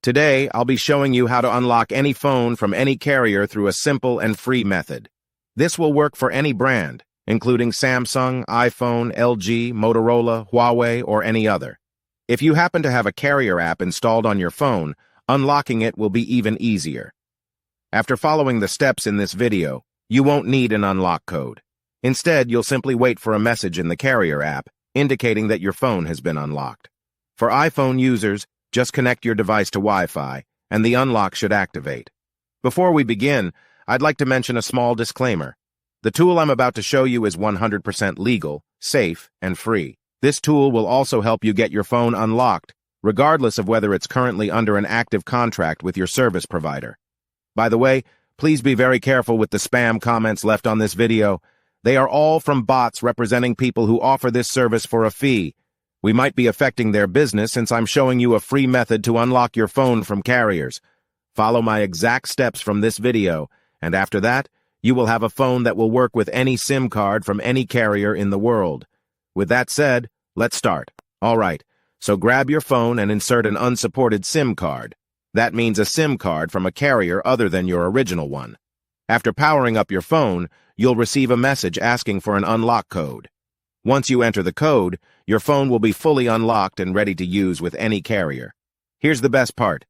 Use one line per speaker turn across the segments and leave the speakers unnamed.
Today, I'll be showing you how to unlock any phone from any carrier through a simple and free method. This will work for any brand, including Samsung, iPhone, LG, Motorola, Huawei, or any other. If you happen to have a carrier app installed on your phone, unlocking it will be even easier. After following the steps in this video, you won't need an unlock code. Instead, you'll simply wait for a message in the carrier app indicating that your phone has been unlocked. For iPhone users, just connect your device to Wi-Fi, and the unlock should activate. Before we begin, I'd like to mention a small disclaimer. The tool I'm about to show you is 100% legal, safe, and free. This tool will also help you get your phone unlocked, regardless of whether it's currently under an active contract with your service provider. By the way, please be very careful with the spam comments left on this video. They are all from bots representing people who offer this service for a fee. We might be affecting their business since I'm showing you a free method to unlock your phone from carriers. Follow my exact steps from this video, and after that, you will have a phone that will work with any SIM card from any carrier in the world. With that said, let's start. All right, so grab your phone and insert an unsupported SIM card. That means a SIM card from a carrier other than your original one. After powering up your phone, you'll receive a message asking for an unlock code. Once you enter the code, your phone will be fully unlocked and ready to use with any carrier. Here's the best part.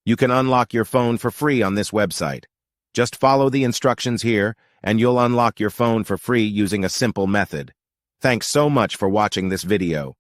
You can unlock your phone for free on this website. Just follow the instructions here, and you'll unlock your phone for free using a simple method. Thanks so much for watching this video.